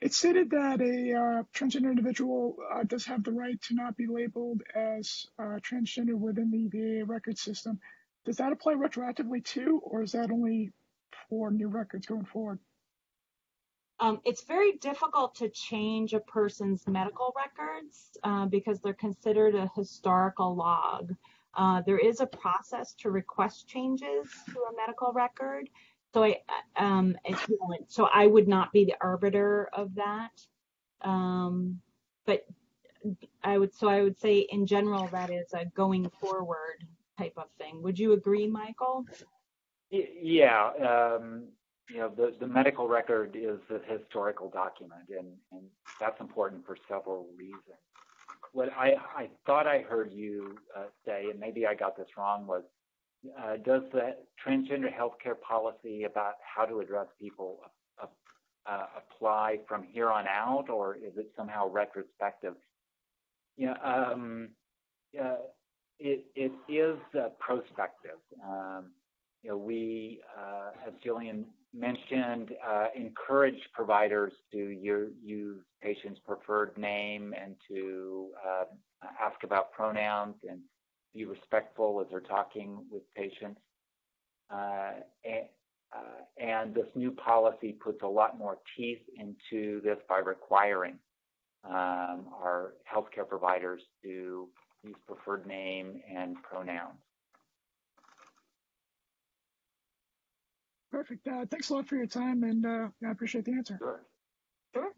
it stated that a transgender individual does have the right to not be labeled as transgender within the VA record system. Does that apply retroactively too, or is that only for new records going forward? It's very difficult to change a person's medical records because they're considered a historical log. There is a process to request changes to a medical record. So I would not be the arbiter of that. But I would say in general that is a going forward type of thing. Would you agree, Michael? Yeah. The medical record is a historical document, and that's important for several reasons. What I thought I heard you say, and maybe I got this wrong, was does the transgender healthcare policy about how to address people apply from here on out, or is it somehow retrospective? It is prospective. We, as Jillian mentioned, encourage providers to use patients' preferred name and to ask about pronouns and be respectful as they're talking with patients. And this new policy puts a lot more teeth into this by requiring our healthcare providers to use preferred name and pronouns. Perfect. Thanks a lot for your time, and I appreciate the answer. Sure. Sure.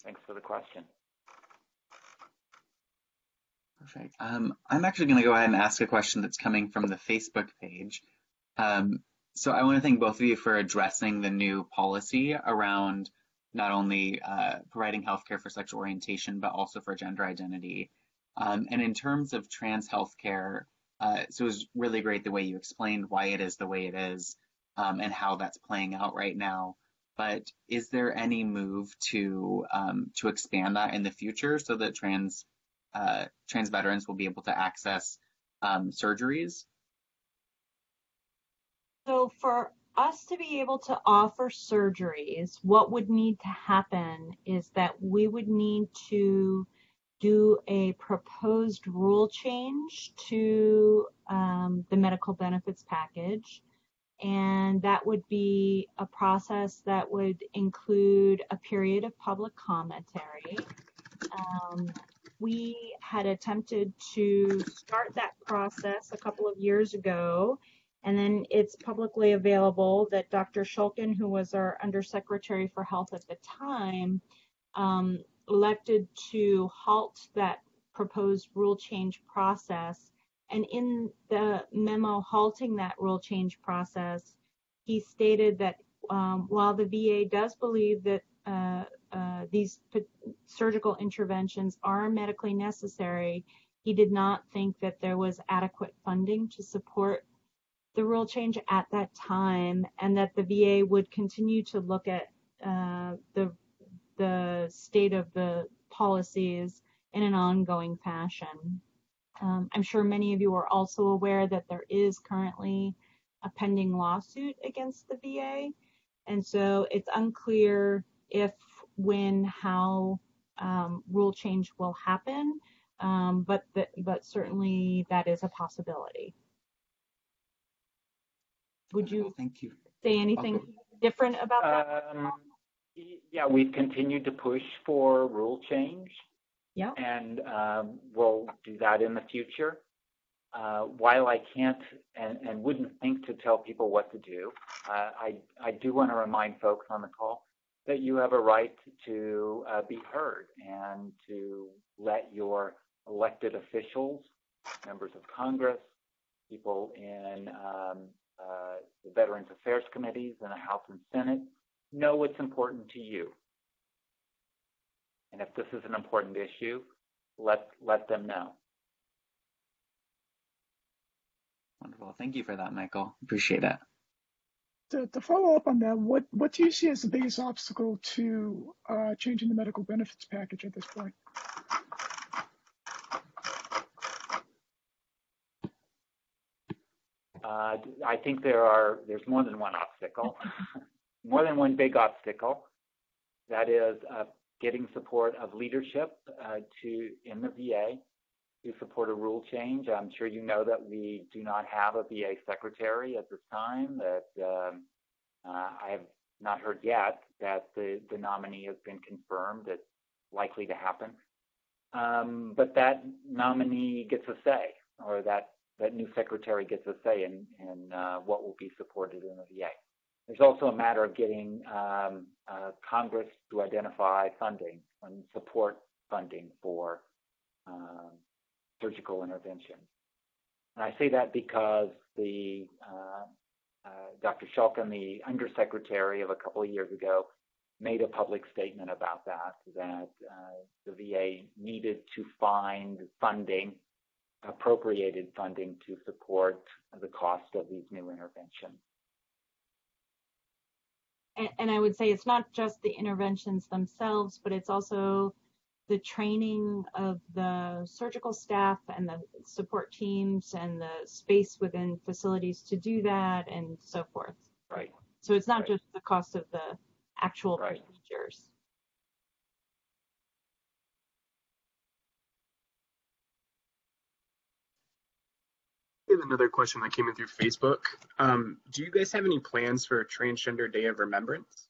Thanks for the question. Perfect. I'm actually going to go ahead and ask a question that's coming from the Facebook page. So I want to thank both of you for addressing the new policy around not only providing healthcare for sexual orientation, but also for gender identity. And in terms of trans healthcare, so it was really great the way you explained why it is the way it is and how that's playing out right now. But is there any move to expand that in the future so that trans veterans will be able to access surgeries? So for us to be able to offer surgeries, what would need to happen is that we would need to do a proposed rule change to the medical benefits package. and that would be a process that would include a period of public commentary. We had attempted to start that process a couple of years ago, and then it's publicly available that Dr. Shulkin, who was our Undersecretary for Health at the time, elected to halt that proposed rule change process. And in the memo halting that rule change process, he stated that while the VA does believe that these surgical interventions are medically necessary, he did not think that there was adequate funding to support the rule change at that time, and that the VA would continue to look at the state of the policies in an ongoing fashion. I'm sure many of you are also aware that there is currently a pending lawsuit against the VA, and so it's unclear if, when, how rule change will happen, but certainly that is a possibility. Would you Thank you. say anything different about that? Yeah, we've continued to push for rule change. Yeah. And we'll do that in the future. While I can't and wouldn't think to tell people what to do, I do want to remind folks on the call that you have a right to be heard and to let your elected officials, members of Congress, people in the Veterans Affairs Committees and the House and Senate know what's important to you. And if this is an important issue, let them know. Wonderful. Thank you for that, Michael. Appreciate it. To follow up on that, what do you see as the biggest obstacle to changing the medical benefits package at this point? I think there's more than one obstacle, more than one big obstacle. That is getting support of leadership in the VA to support a rule change. I'm sure you know that we do not have a VA secretary at this time, that I have not heard yet that the nominee has been confirmed. It's likely to happen. But that nominee gets a say, or that new secretary gets a say in what will be supported in the VA. There's also a matter of getting Congress to identify funding and support funding for surgical intervention. And I say that because the Dr. Shulkin, the Undersecretary of a couple of years ago, made a public statement about that the VA needed to find funding, appropriated funding, to support the cost of these new interventions. And I would say it's not just the interventions themselves, but it's also the training of the surgical staff and the support teams and the space within facilities to do that and so forth. Right. So it's not just the cost of the actual procedures. Another question that came in through Facebook. Do you guys have any plans for a Transgender Day of Remembrance?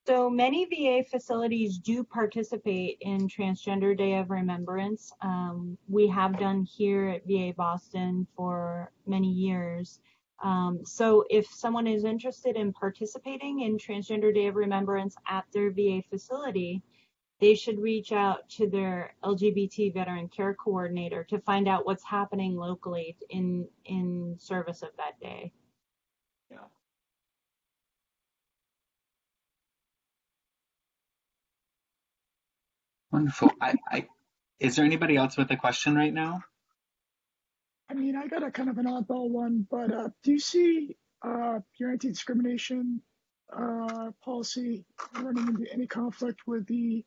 So many VA facilities do participate in Transgender Day of Remembrance. We have done here at VA Boston for many years. So if someone is interested in participating in Transgender Day of Remembrance at their VA facility, they should reach out to their LGBT veteran care coordinator to find out what's happening locally in service of that day. Yeah. Wonderful. Is there anybody else with a question right now? I mean, I got a kind of an oddball one, but do you see your anti-discrimination policy running into any conflict with the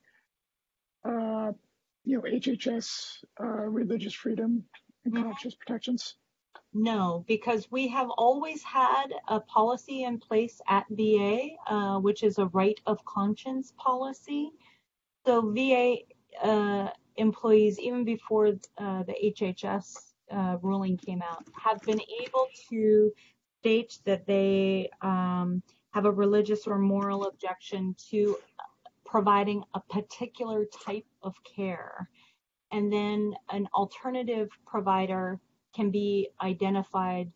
HHS religious freedom and conscious protections? No, because we have always had a policy in place at VA, which is a right of conscience policy. So VA employees, even before the HHS ruling came out, have been able to state that they have a religious or moral objection to providing a particular type of care. And then an alternative provider can be identified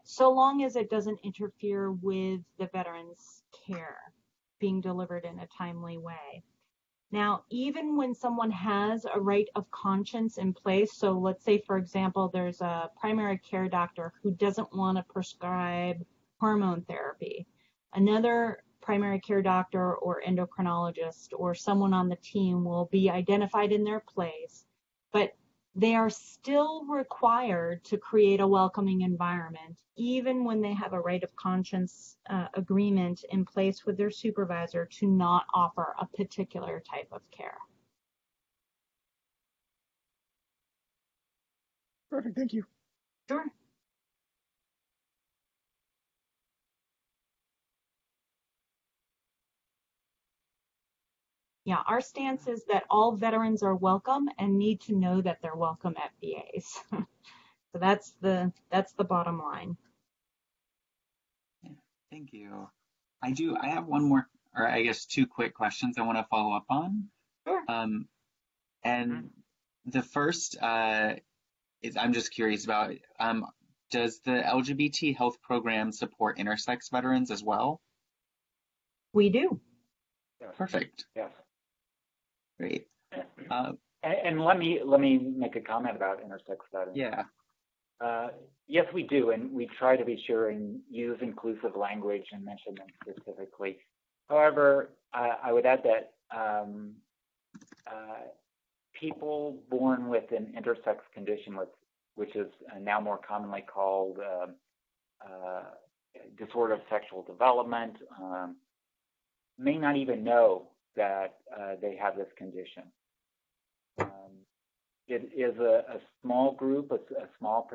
so long as it doesn't interfere with the veteran's care being delivered in a timely way. Now, even when someone has a right of conscience in place, so let's say, for example, there's a primary care doctor who doesn't want to prescribe hormone therapy. Another primary care doctor or endocrinologist or someone on the team will be identified in their place, but they are still required to create a welcoming environment, even when they have a right of conscience agreement in place with their supervisor to not offer a particular type of care. Perfect. Thank you. Sure. Yeah, our stance is that all veterans are welcome and need to know that they're welcome at VAs. So that's the bottom line. Yeah, thank you. I have one more, or I guess two quick questions I want to follow up on. Sure. And the first is I'm just curious about, does the LGBT health program support intersex veterans as well? We do. Yes. Perfect. Yes. Great. And let me make a comment about intersex veterans. Yeah. Yes, we do, and we try to be sure and use inclusive language and mention them specifically. However, I would add that people born with an intersex condition, which is now more commonly called disorder of sexual development, may not even know that they have this condition. It is a small group, a small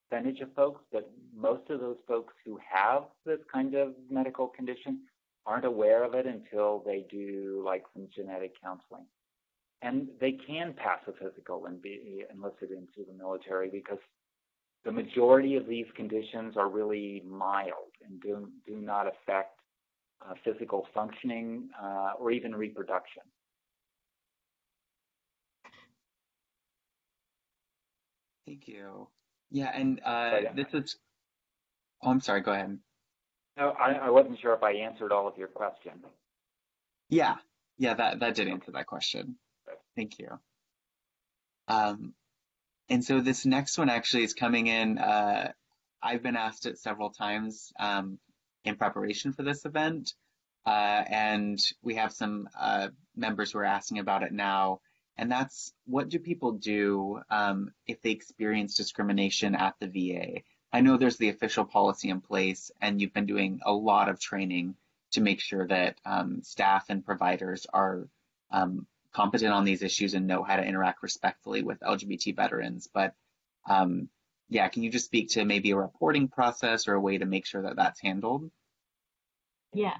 percentage of folks, but most of those folks who have this kind of medical condition aren't aware of it until they do like some genetic counseling. And they can pass a physical and be enlisted into the military because the majority of these conditions are really mild and do not affect physical functioning or even reproduction. Thank you. Yeah, and this is, oh, I'm sorry, go ahead. No, I wasn't sure if I answered all of your questions. Yeah, that did answer that question. Thank you. And so this next one actually is coming in, I've been asked it several times in preparation for this event, and we have some members who are asking about it now. And that's, what do people do if they experience discrimination at the VA? I know there's the official policy in place, and you've been doing a lot of training to make sure that staff and providers are competent on these issues and know how to interact respectfully with LGBT veterans. But yeah, can you just speak to maybe a reporting process or a way to make sure that that's handled? Yes.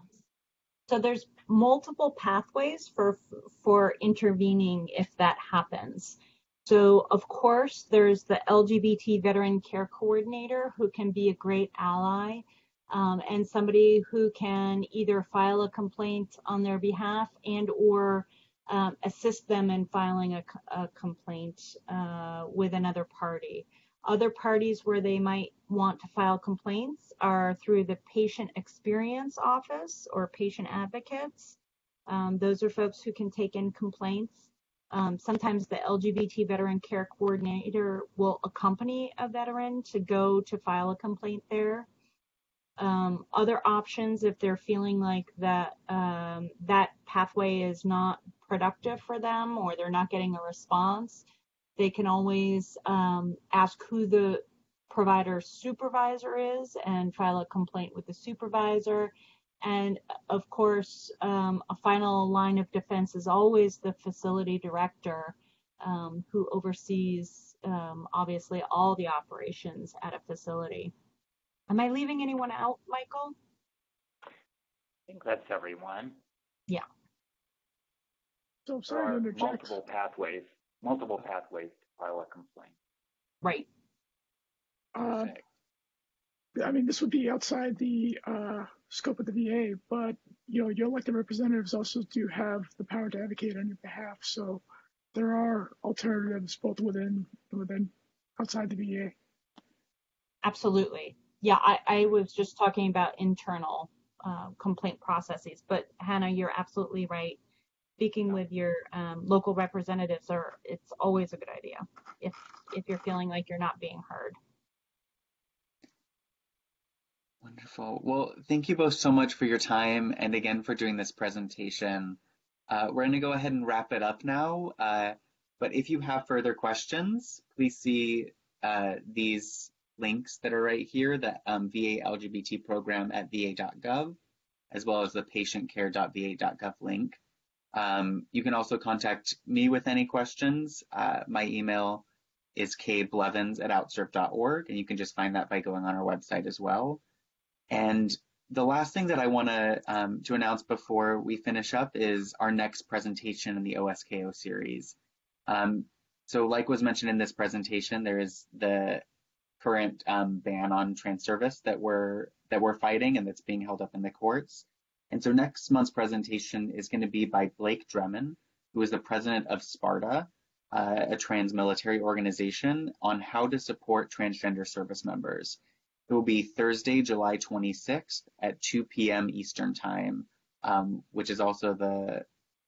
So there's multiple pathways for intervening if that happens. So of course, there's the LGBT Veteran Care Coordinator who can be a great ally and somebody who can either file a complaint on their behalf and or assist them in filing a complaint with another party. Other parties where they might want to file complaints are through the Patient Experience Office or patient advocates. Those are folks who can take in complaints. Sometimes the LGBT Veteran Care Coordinator will accompany a veteran to go to file a complaint there. Other options, if they're feeling like that that pathway is not productive for them or they're not getting a response, they can always ask who the provider supervisor is and file a complaint with the supervisor. And of course, a final line of defense is always the facility director who oversees obviously all the operations at a facility. Am I leaving anyone out, Michael? I think that's everyone. Yeah. So There sorry to are interject. multiple pathways to file a complaint. Right. Perfect. I mean, this would be outside the scope of the VA, but your elected representatives also do have the power to advocate on your behalf. So there are alternatives both within outside the VA. Absolutely. Yeah, I was just talking about internal complaint processes, but Hannah, you're absolutely right. Speaking with your local representatives, it's always a good idea if you're feeling like you're not being heard. Wonderful. Well, thank you both so much for your time and again for doing this presentation. We're going to go ahead and wrap it up now. But if you have further questions, please see these links that are right here, the VA LGBT program at va.gov, as well as the patientcare.va.gov link. You can also contact me with any questions. My email is kblevins@outserve.org, and you can just find that by going on our website as well. And the last thing that I want to announce before we finish up is our next presentation in the OSKO series. So like was mentioned in this presentation, there is the current ban on trans service that we're fighting and that's being held up in the courts. And so next month's presentation is going to be by Blake Dremin, who is the president of Sparta, a trans military organization, on how to support transgender service members. It will be Thursday, July 26th at 2 p.m. Eastern Time, which is also the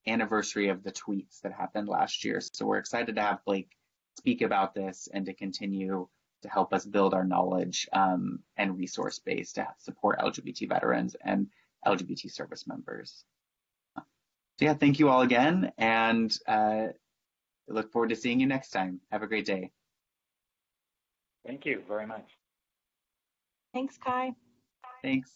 anniversary of the tweets that happened last year. So we're excited to have Blake speak about this and to continue to help us build our knowledge and resource base to support LGBT veterans and LGBT service members. So yeah, thank you all again, and look forward to seeing you next time. Have a great day. Thank you very much. Thanks, Kai. Thanks.